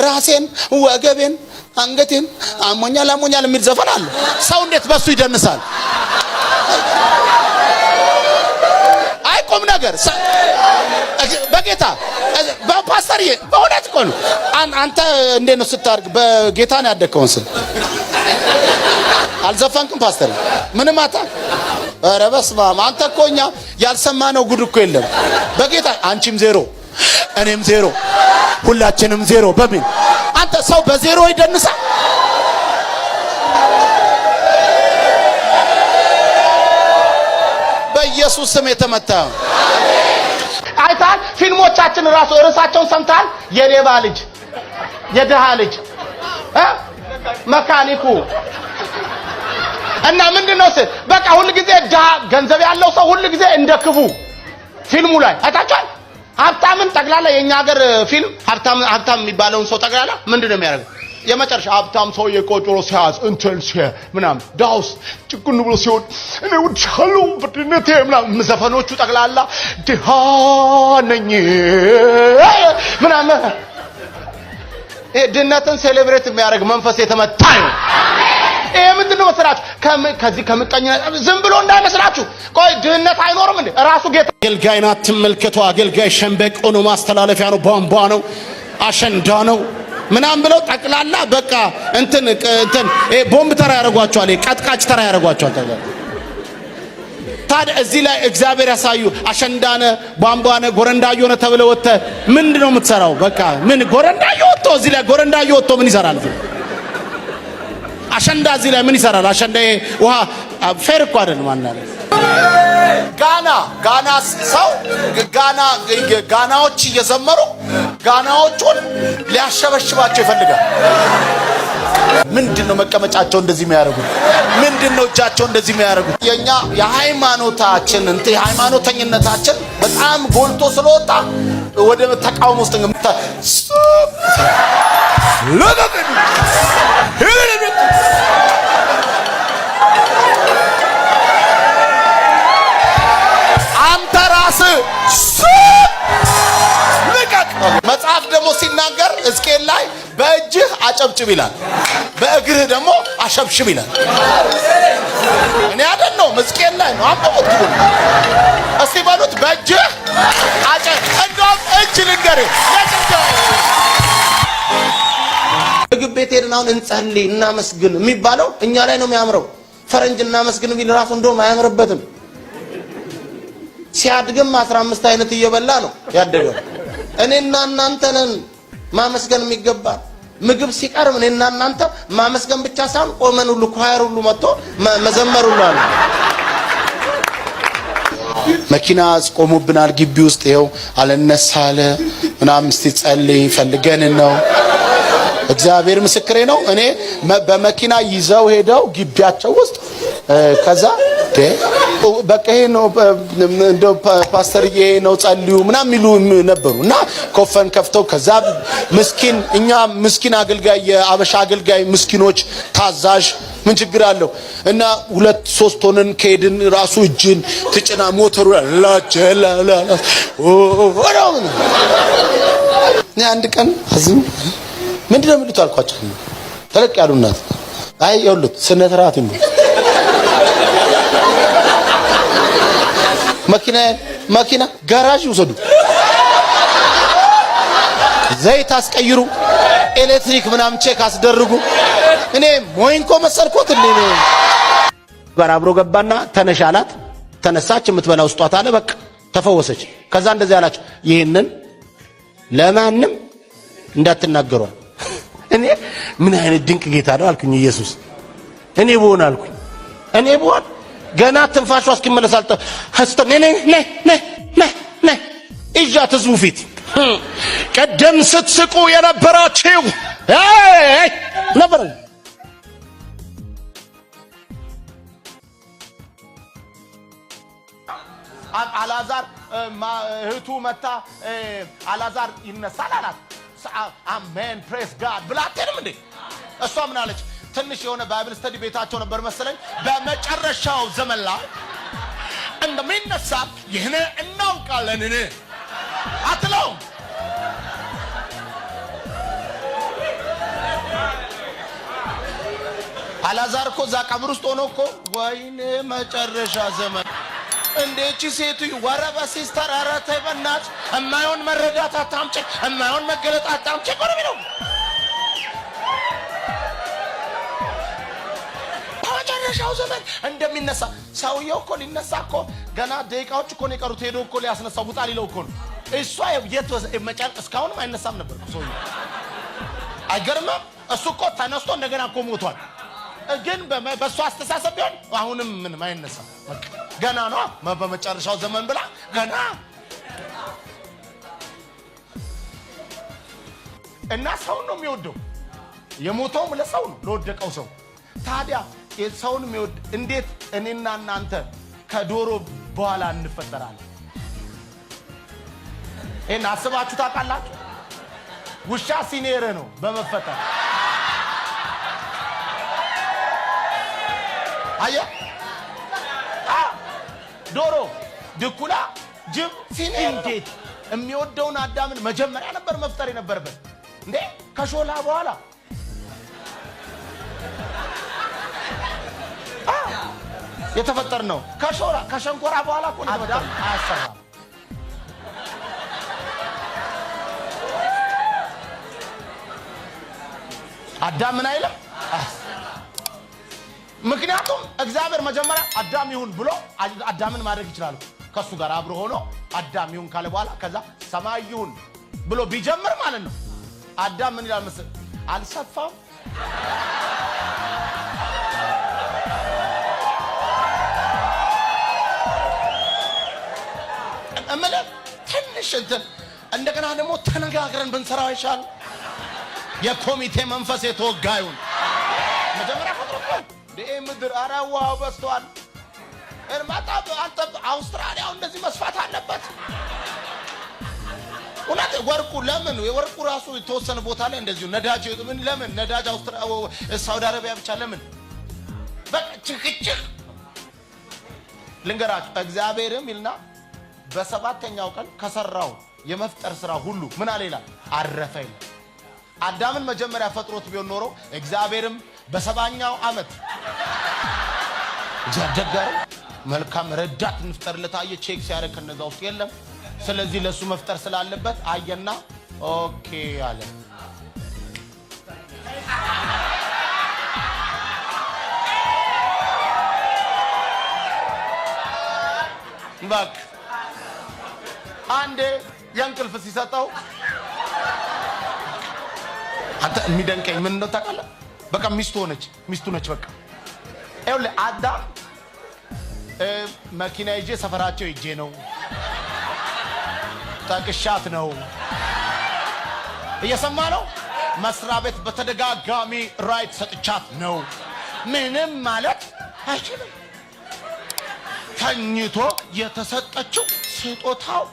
ራሴን ወገቤን አንገቴን አሞኛል የሚል ዘፈን አለ። ሰው እንዴት በሱ ይደንሳል? አይቆም ነገር በጌታ በፓስተርዬ በእውነት እኮ ነው። አንተ እንዴት ነው ስታርግ በጌታ ነው ያደከውን ስል አልዘፈንክም ፓስተር ምንም አታ ኧረ በስመ አብ አንተ እኮ እኛ ያልሰማነው ጉድ እኮ የለም በጌታ አንቺም ዜሮ እኔም ዜሮ ሁላችንም ዜሮ በሚል አንተ ሰው በዜሮ ይደንሳል። በኢየሱስ ስም የተመታ አይታል። ፊልሞቻችን ራሱ ርዕሳቸውን ሰምታል። የሌባ ልጅ የደሃ ልጅ መካኒኩ እና ምንድነው በቃ ሁሉ ጊዜ ገንዘብ ያለው ሰው ሁሉ ጊዜ እንደ ክፉ ፊልሙ ላይ አይታችኋል። ሀብታምን ጠቅላላ የኛ ሀገር ፊልም ሀብታም የሚባለውን ሰው ጠቅላላ ምንድነው የሚያደርገው? የመጨረሻ ሀብታም ሰው የቆጥሮ ሲያዝ እንትን ምናምን ዳውስ ጭቁን ብሎ ሲሆን እኔ ውቻሉ በድነቴ ምናምን ዘፈኖቹ ጠቅላላ ድሃ ነኝ ምናምን ድነትን ሴሌብሬት የሚያደርግ መንፈስ የተመታ ነው። ይሄ ምንድነው መሰላችሁ? ከዚህ ከምቀኛ ዝም ብሎ እንዳይመስላችሁ። ቆይ ድህነት አይኖርም እንዴ? ራሱ ጌታ አገልጋይና ተመልከቱ። አገልጋይ ሸምበቆ ነው፣ ማስተላለፊያ ነው፣ ቧንቧ ነው፣ አሸንዳ ነው ምናምን ብለው ጠቅላላ በቃ እንትን ቦምብ ተራ ያረጓቸዋል፣ ቀጥቃጭ ተራ ያረጓቸዋል። ታዲያ እዚህ ላይ እግዚአብሔር ያሳዩ አሸንዳነ ቧንቧነ ጎረንዳዮ ነው ተብለው ወጣ። ምንድነው የምትሰራው? በቃ ምን ጎረንዳዮ ወጥቶ እዚህ ላይ ጎረንዳዮ ወጥቶ ምን ይሰራል? አሸንዳ እዚህ ላይ ምን ይሰራል? አሸንዳ ውሃ ፌር እኮ አይደል ማለት ጋና ሰው ጋናዎች እየዘመሩ ጋናዎቹን ሊያሸበሽባቸው ይፈልጋል። ምንድነው መቀመጫቸው እንደዚህ የሚያደርጉት? ምንድነው እጃቸው እንደዚህ የሚያደርጉት? የኛ የሃይማኖታችን ሃይማኖተኝነታችን በጣም ጎልቶ ስለወጣ ወደ ተቃውሞ ውስጥ አንተ ራስህ ልቀቅ። መጽሐፍ ደግሞ ሲናገር ሕዝቅኤል ላይ በእጅህ አጨብጭብ ይላል፣ በእግርህ ደግሞ አሸብሽብ ይላል። እኔ አይደለም ሕዝቅኤል ላይ ነው። አንብቡት ግቡ እስቲ በሉት። በእጅህ እንደውም እጅ ልንገርህ ምግብ ቤት ሄደን አሁን እንጸልይ እናመስግን የሚባለው እኛ ላይ ነው የሚያምረው። ፈረንጅ እናመስግን ቢል ራሱ እንደውም አያምርበትም። ሲያድግም 15 አይነት እየበላ ነው ያደገው። እኔና እናንተ ነን ማመስገን የሚገባ። ምግብ ሲቀርብ እኔና እናንተ ማመስገን ብቻ ሳይሆን ቆመን ሁሉ ኳየር ሁሉ መጥቶ መዘመር ሁሉ አለ። መኪና ቆሞብናል ግቢ ውስጥ ይኸው አለነሳለ ምናምን እስቲ ጸልይ ፈልገን ነው። እግዚአብሔር ምስክሬ ነው። እኔ በመኪና ይዘው ሄደው ግቢያቸው ውስጥ ከዛ በቃ ይሄ ነው እንደው ፓስተርዬ ነው ጸልዩ ምናምን ሚሉ ነበሩና ኮፈን ከፍተው ከዛ ምስኪን እኛ ምስኪን አገልጋይ የአበሻ አገልጋይ ምስኪኖች ታዛዥ ምን ችግር አለው እና 2-3 ሆነን ከሄድን ራሱ እጅን ትጭና ሞተሩ ላቸላላ አንድ ቀን አዝም ምንድነው የሚሉት አልኳቸው። ተለቅ ያሉና አይ ይኸውልህ ስነ ስርዓት ነው መኪና ጋራዥ ውሰዱ፣ ዘይት አስቀይሩ፣ ኤሌክትሪክ ምናምን ቼክ አስደርጉ። እኔ ሞይንኮ መሰልኩት እንዴ ጋር አብሮ ገባና ተነሻላት። ተነሳች፣ የምትበላው ስጧት አለ። በቃ ተፈወሰች። ከዛ እንደዚህ አላችሁ፣ ይሄንን ለማንም እንዳትናገሩ። እኔ ምን አይነት ድንቅ ጌታ ነው አልኩኝ። ኢየሱስ እኔ ብሆን አልኩኝ፣ እኔ ብሆን ገና ትንፋሿ እስኪመለስ ነ እጃት ህዝቡ ፊት ቀደም ስትስቁ የነበራችሁ ነበር። አላዛር እህቱ መታ አላዛር ይነሳል አላት። አሜን ፕሬስ ጋድ ብላ አትሄድም እንዴ? እሷ ምን አለች? ትንሽ የሆነ ባይብል ስተዲ ቤታቸው ነበር መሰለኝ። በመጨረሻው ዘመን ላይ እንደሚነሳ ይህን እናውቃለን አትለውም? አላዛር እኮ እዛ ቀብር ውስጥ ሆኖ እኮ ወይኔ መጨረሻ ዘመን እንዴቺ ሴቱ ወረበ ሲስተር ኧረ ተይ በእናትሽ እማይሆን መረዳት አታምጪ እማይሆን መገለጥ አታምጪ እኮ ነው የሚለው። በመጨረሻው ዘመን እንደሚነሳ ሰውየው እኮ ሊነሳ እኮ ገና ደቂቃዎች እኮ ነው የቀሩት። ሄዶ እኮ ሊያስነሳው ውጣ ሊለው እኮ ነው። እሷ የት መጨረሻ እስካሁንም አይነሳም ነበር ሰውየው። አይገርምም? እሱ እኮ ተነስቶ እንደገና እኮ ሞቷል። ግን በእሱ አስተሳሰብ ቢሆን አሁንም ምንም አይነሳም። ገና ነው በመጨረሻው ዘመን ብላ ገና እና ሰው ነው የሚወደው። የሞተውም ለሰው ነው ለወደቀው ሰው። ታዲያ ሰውን የሚወድ እንዴት እኔና እናንተ ከዶሮ በኋላ እንፈጠራለን? እና አስባችሁ ታውቃላችሁ? ውሻ ሲኔር ነው በመፈጠር አየ ዶሮ ድኩላ ጅብ ሲኔር እንዴት የሚወደውን አዳምን መጀመሪያ ነበር መፍጠር የነበረበት እንዴ ከሾላ በኋላ የተፈጠር ነው። ከሾላ ከሸንኮራ በኋላ እኮ አዳም አያሰራም። አዳም ምን አይልም። ምክንያቱም እግዚአብሔር መጀመሪያ አዳም ይሁን ብሎ አዳምን ማድረግ ይችላል። ከሱ ጋር አብሮ ሆኖ አዳም ይሁን ካለ በኋላ ከዛ ሰማይ ይሁን ብሎ ቢጀምር ማለት ነው። አዳም ምን ይላል መሰለህ? አልሰፋም እመለ ትንሽ እንትን እንደገና ደግሞ ተነጋግረን ብንሰራው ይሻል። የኮሚቴ መንፈስ የተወጋዩን መጀመሪያ ፈጥሮት ምድር አራዋው በስቷል። እርማታ አንተ አውስትራሊያው እንደዚህ መስፋት አለበት። ወላሂ ወርቁ ለምን የወርቁ ራሱ የተወሰነ ቦታ ላይ እንደዚሁ ነዳጅ ምን ለምን ነዳጅ ሳውዲ አረቢያ ብቻ ለምን በጭቅጭቅ ልንገራችሁ። እግዚአብሔርም ይልና በሰባተኛው ቀን ከሰራው የመፍጠር ስራ ሁሉ ምን አለ ይላል? አረፈ ይላል። አዳምን መጀመሪያ ፈጥሮት ቢሆን ኖሮ እግዚአብሔርም በሰባኛው ዓመት ጃደጋር መልካም ረዳት እንፍጠርለት አየ። ቼክ ሲያደርግ ከነዛ ውስጥ የለም። ስለዚህ ለሱ መፍጠር ስላለበት አየና ኦኬ አለ። ባክ አንዴ የእንቅልፍ ሲሰጠው አንተ የሚደንቀኝ ምን ነው ታውቃለህ? በቃ ሚስቱ ነች። በቃ ይኸውልህ አዳም መኪና ይዤ ሰፈራቸው ይዤ ነው ጠቅሻት ነው እየሰማ ነው። መስሪያ ቤት በተደጋጋሚ ራይት ሰጥቻት ነው። ምንም ማለት አይችልም። ተኝቶ የተሰጠችው ስጦታው